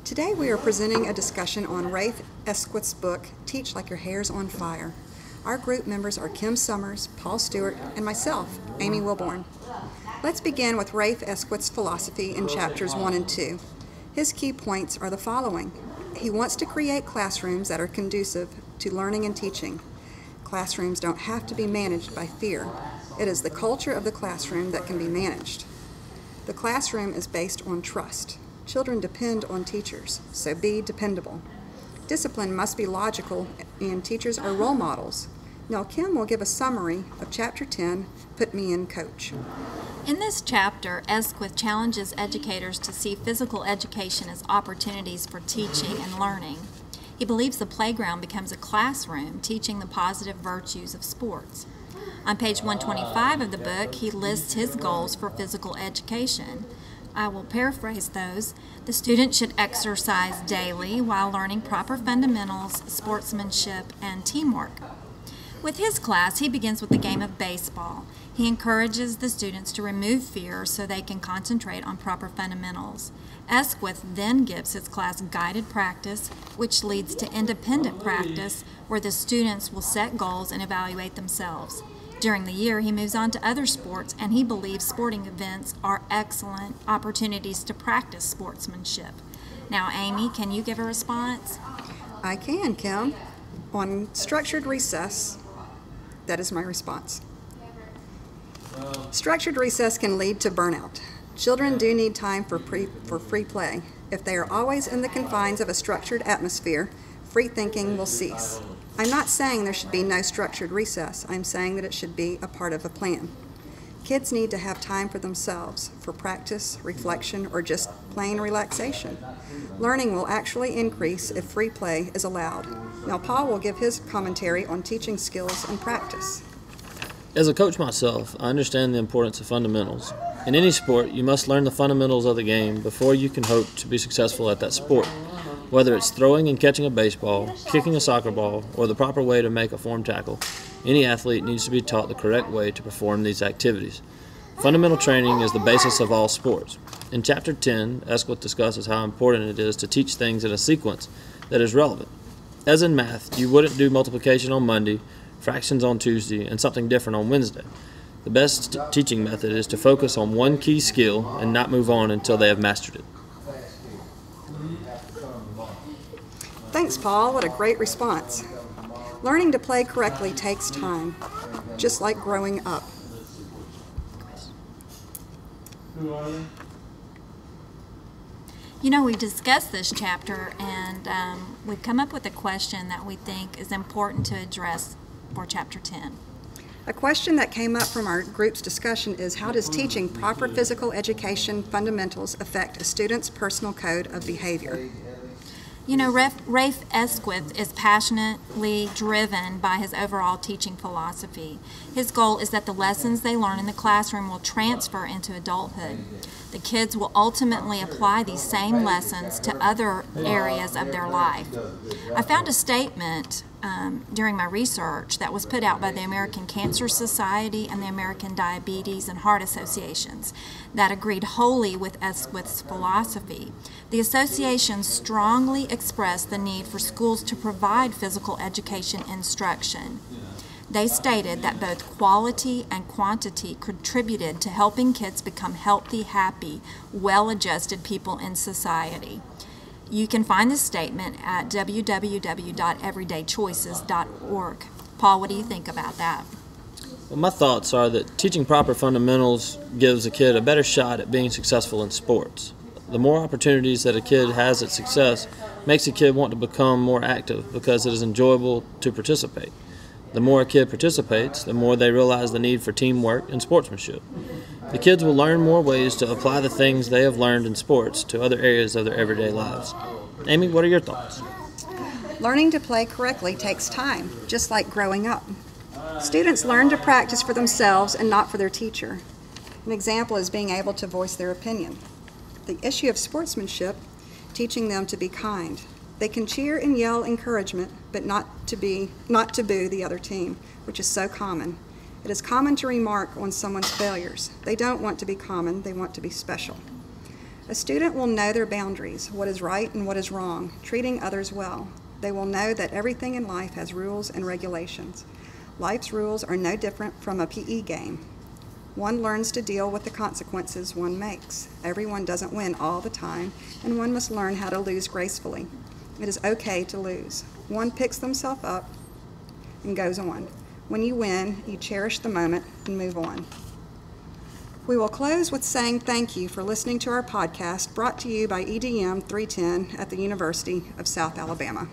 Today we are presenting a discussion on Rafe Esquith's book, Teach Like Your Hair's on Fire. Our group members are Kim Summers, Paul Stewart, and myself, Amy Wilborn. Let's begin with Rafe Esquith's philosophy in chapters 1 and 2. His key points are the following. He wants to create classrooms that are conducive to learning and teaching. Classrooms don't have to be managed by fear. It is the culture of the classroom that can be managed. The classroom is based on trust. Children depend on teachers, so be dependable. Discipline must be logical, and teachers are role models. Now Kim will give a summary of Chapter 10, Put Me in Coach. In this chapter, Esquith challenges educators to see physical education as opportunities for teaching and learning. He believes the playground becomes a classroom, teaching the positive virtues of sports. On page 125 of the book, he lists his goals for physical education. I will paraphrase those. The student should exercise daily while learning proper fundamentals, sportsmanship, and teamwork. With his class, he begins with the game of baseball. He encourages the students to remove fear so they can concentrate on proper fundamentals. Esquith then gives his class guided practice, which leads to independent practice, where the students will set goals and evaluate themselves. During the year, he moves on to other sports, and he believes sporting events are excellent opportunities to practice sportsmanship. Now, Amy, can you give a response? I can, Kim. On structured recess, that is my response. Structured recess can lead to burnout. Children do need time for free play. If they are always in the confines of a structured atmosphere, free thinking will cease. I'm not saying there should be no structured recess. I'm saying that it should be a part of a plan. Kids need to have time for themselves, for practice, reflection, or just plain relaxation. Learning will actually increase if free play is allowed. Now Paul will give his commentary on teaching skills and practice. As a coach myself, I understand the importance of fundamentals. In any sport, you must learn the fundamentals of the game before you can hope to be successful at that sport. Whether it's throwing and catching a baseball, kicking a soccer ball, or the proper way to make a form tackle, any athlete needs to be taught the correct way to perform these activities. Fundamental training is the basis of all sports. In Chapter 10, Esquith discusses how important it is to teach things in a sequence that is relevant. As in math, you wouldn't do multiplication on Monday, fractions on Tuesday, and something different on Wednesday. The best teaching method is to focus on one key skill and not move on until they have mastered it. Thanks, Paul. What a great response. Learning to play correctly takes time, just like growing up. You know, we've discussed this chapter, and we've come up with a question that we think is important to address for Chapter 10. A question that came up from our group's discussion is, how does teaching proper physical education fundamentals affect a student's personal code of behavior? You know, Rafe Esquith is passionately driven by his overall teaching philosophy. His goal is that the lessons they learn in the classroom will transfer into adulthood. The kids will ultimately apply these same lessons to other areas of their life. I found a statement during my research that was put out by the American Cancer Society and the American Diabetes and Heart Associations that agreed wholly with Esquith's philosophy. The associations strongly expressed the need for schools to provide physical education instruction. They stated that both quality and quantity contributed to helping kids become healthy, happy, well-adjusted people in society. You can find this statement at www.everydaychoices.org. Paul, what do you think about that? Well, my thoughts are that teaching proper fundamentals gives a kid a better shot at being successful in sports. The more opportunities that a kid has at success makes a kid want to become more active because it is enjoyable to participate. The more a kid participates, the more they realize the need for teamwork and sportsmanship. The kids will learn more ways to apply the things they have learned in sports to other areas of their everyday lives. Amy, what are your thoughts? Learning to play correctly takes time, just like growing up. Students learn to practice for themselves and not for their teacher. An example is being able to voice their opinion. The issue of sportsmanship, teaching them to be kind. They can cheer and yell encouragement, but not to boo the other team, which is so common. It is common to remark on someone's failures. They don't want to be common, they want to be special. A student will know their boundaries, what is right and what is wrong, treating others well. They will know that everything in life has rules and regulations. Life's rules are no different from a PE game. One learns to deal with the consequences one makes. Everyone doesn't win all the time, and one must learn how to lose gracefully. It is okay to lose. One picks themselves up and goes on. When you win, you cherish the moment and move on. We will close with saying thank you for listening to our podcast brought to you by EDM 310 at the University of South Alabama.